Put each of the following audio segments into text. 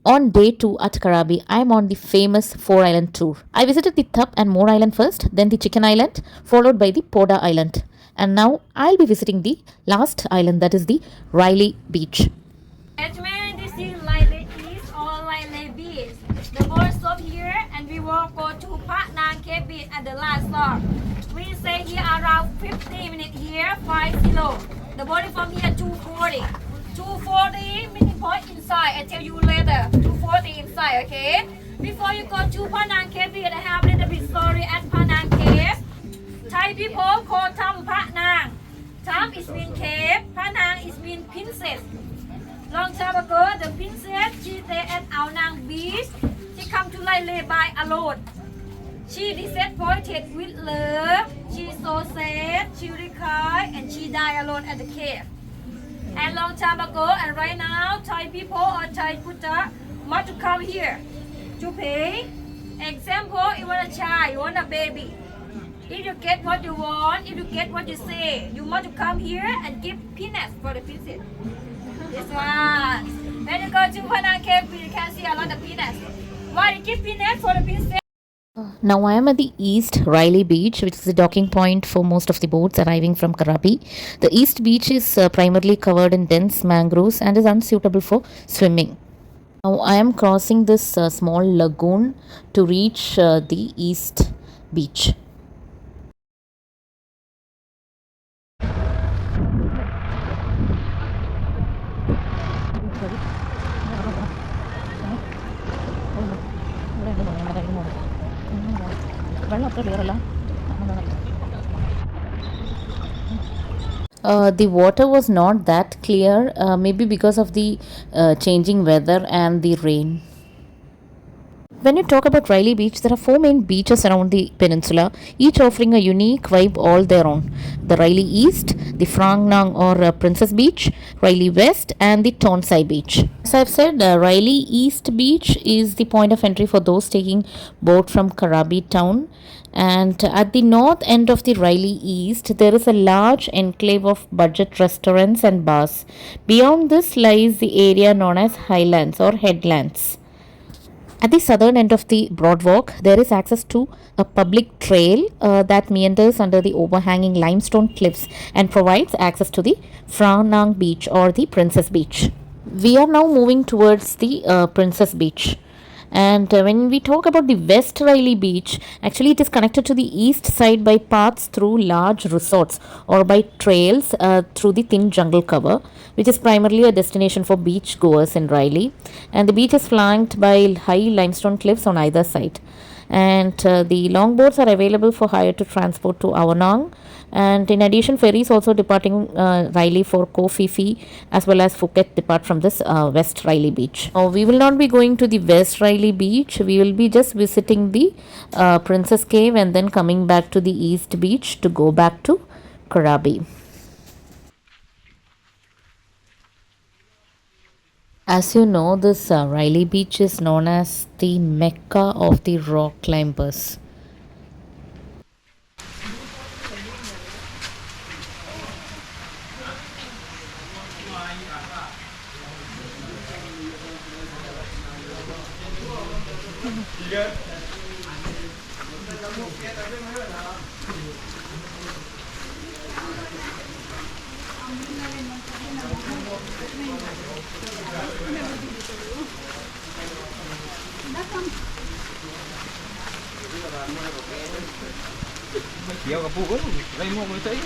On day 2 at Krabi, I am on the famous 4 island tour. I visited the Thup and More Island first, then the Chicken Island, followed by the Poda Island. And now I'll be visiting the last island, that is the Railay Beach. Management, this is Railay East or Railay Beach. The boat stop here and we will go to Pat Nang Cave Beach at the last stop. We stay here around 15 minutes here, 50. The boat is from here 240. 240 meeting point inside. I tell you later. 240 inside, okay? Before you go to Pat Nang Cave Beach, I have a little bit story at Pat Nang Cave. Thai people call Tam Pat Nang. Tam is mean cave, Pat Nang is mean princess. Long time ago, the princess, she stayed at Ao Nang Beach. She come to Railay by alone. She disappointed with love. She so sad, she cried, and she died alone at the cave. And long time ago, and right now, Thai people or Thai Kutta want to come here to pay. Example, you want a child, you want a baby. If you get what you want, if you get what you say, you want to come here and give peanuts for the princess. This one. When you go to Panang Cave, you can see a lot of peanuts. Why you give peanuts for the princess? Now I am at the East Railay Beach, which is the docking point for most of the boats arriving from Krabi. The East Beach is primarily covered in dense mangroves and is unsuitable for swimming. Now I am crossing this small lagoon to reach the East Beach. The water was not that clear, maybe because of the changing weather and the rain. When you talk about Railay Beach, there are four main beaches around the peninsula, each offering a unique vibe all their own. The Railay East, the Phrang Nang or Princess Beach, Railay West, and the Tonsai Beach. As I've said, Railay East Beach is the point of entry for those taking boat from Krabi town. And at the north end of the Railay East, there is a large enclave of budget restaurants and bars. Beyond this lies the area known as Highlands or Headlands. At the southern end of the boardwalk, there is access to a public trail that meanders under the overhanging limestone cliffs and provides access to the Phra Nang Beach or the Princess Beach. We are now moving towards the Princess Beach. And when we talk about the West Railay Beach, actually it is connected to the east side by paths through large resorts or by trails through the thin jungle cover, which is primarily a destination for beach goers in Railay. And the beach is flanked by high limestone cliffs on either side. And the longboards are available for hire to transport to Awanang. And in addition, ferries also departing Railay for Koh Phi Phi as well as Phuket depart from this West Railay Beach. Now, we will not be going to the West Railay Beach. We will be just visiting the Princess Cave and then coming back to the East Beach to go back to Krabi. As you know, this Railay Beach is known as the Mecca of the rock climbers. Kéo cái bụng gây mua mới thấy.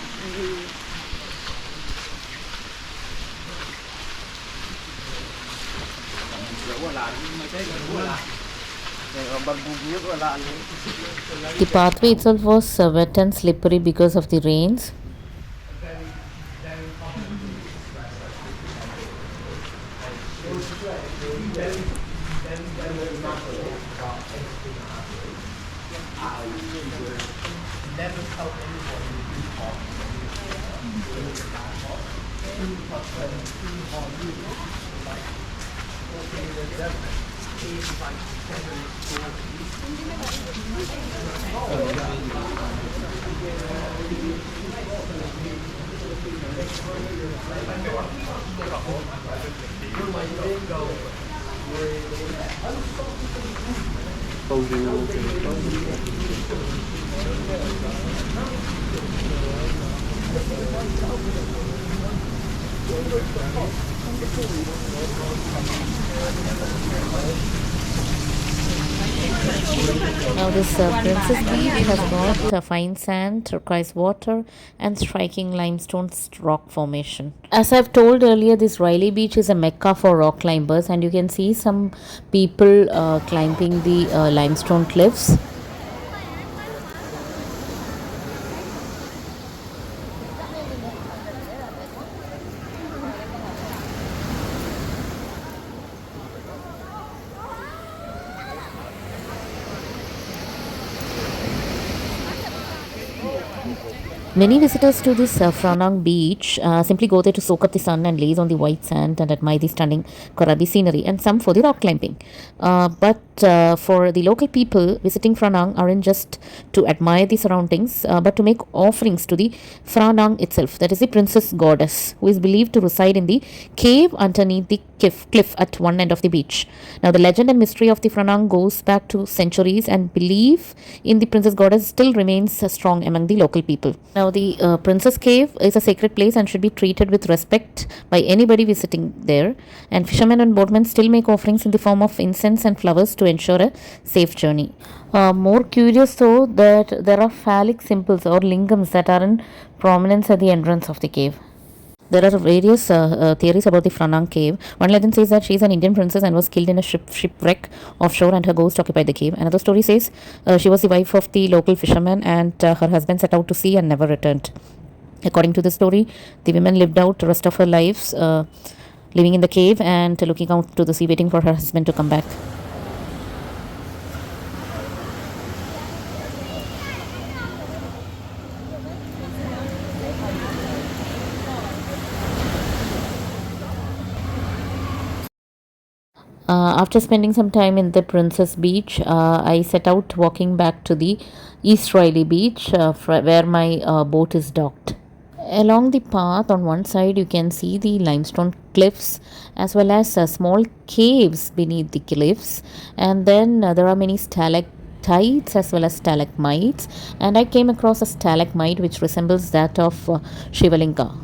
The pathway itself was wet and slippery because of the rains. Now, this Princess Beach has got fine sand, turquoise water, and striking limestone rock formation. As I've told earlier, this Railay Beach is a mecca for rock climbers, and you can see some people climbing the limestone cliffs. Many visitors to this Franang beach simply go there to soak up the sun and laze on the white sand and admire the stunning krabi scenery, and some for the rock climbing. But for the local people visiting Franang aren't just to admire the surroundings, but to make offerings to the Franang itself, that is the princess goddess, who is believed to reside in the cave underneath the cliff at one end of the beach. Now, the legend and mystery of the Franang goes back to centuries, and belief in the princess goddess still remains strong among the local people. Now, the princess cave is a sacred place and should be treated with respect by anybody visiting there. And fishermen and boatmen still make offerings in the form of incense and flowers to ensure a safe journey. More curious though, that there are phallic symbols or lingams that are in prominence at the entrance of the cave. There are various theories about the Franang cave. One legend says that she is an Indian princess and was killed in a shipwreck offshore, and her ghost occupied the cave. Another story says she was the wife of the local fisherman, and her husband set out to sea and never returned. According to the story, the woman lived out the rest of her lives living in the cave and looking out to the sea, waiting for her husband to come back. After spending some time in the Princess Beach, I set out walking back to the East Railay Beach where my boat is docked. Along the path on one side, you can see the limestone cliffs as well as small caves beneath the cliffs, and then there are many stalactites as well as stalagmites, and I came across a stalagmite which resembles that of Shivalinga.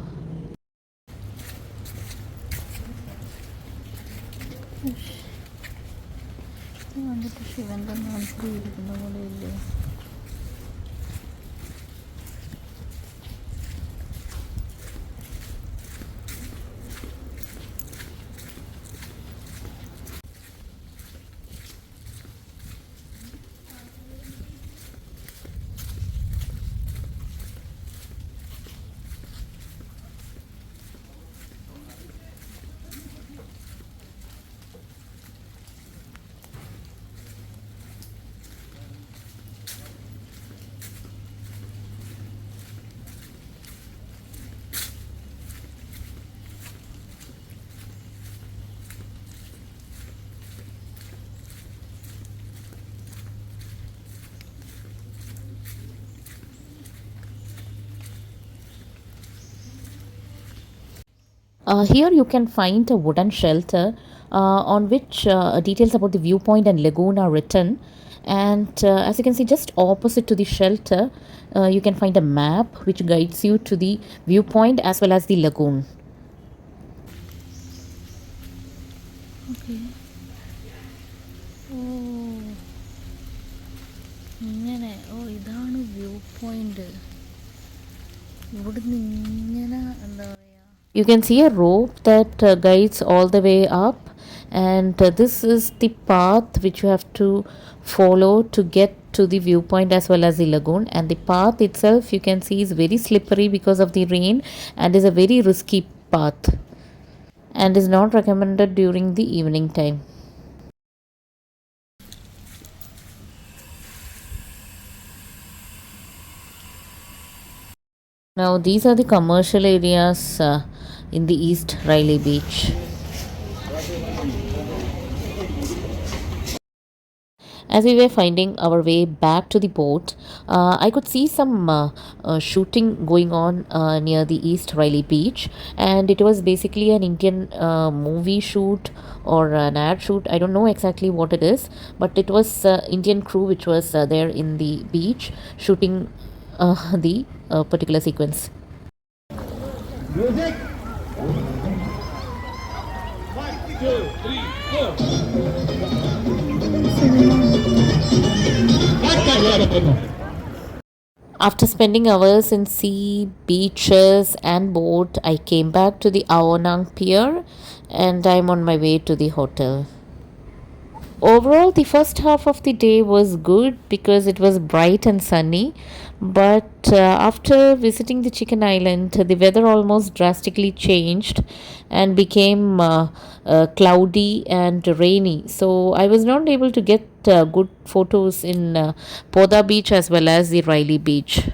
Here you can find a wooden shelter on which details about the viewpoint and lagoon are written. And as you can see, just opposite to the shelter, you can find a map which guides you to the viewpoint as well as the lagoon. Okay. ഇതാണ് view point. ഇവിടുന്ന് ഇങ്ങനെ എന്താ പറയുക, you can see a rope that guides all the way up, and this is the path which you have to follow to get to the viewpoint as well as the lagoon. And the path itself, you can see, is very slippery because of the rain and is a very risky path and is not recommended during the evening time. Now, these are the commercial areas in the East Railay Beach. As we were finding our way back to the boat, I could see some shooting going on near the East Railay beach, and it was basically an Indian movie shoot or an ad shoot. I don't know exactly what it is, but it was Indian crew which was there in the beach shooting the particular sequence. Music. 1, 2, 3, 4. After spending hours in sea, beaches, and boat, I came back to the Aonang Pier and I'm on my way to the hotel. Overall, the first half of the day was good because it was bright and sunny. But after visiting the Chicken Island, the weather almost drastically changed and became cloudy and rainy. So I was not able to get good photos in Poda Beach as well as the Riley Beach.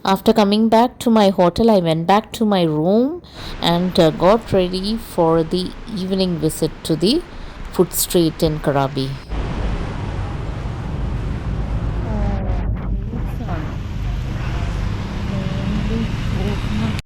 After coming back to my hotel, I went back to my room and got ready for the evening visit to the food street in Krabi.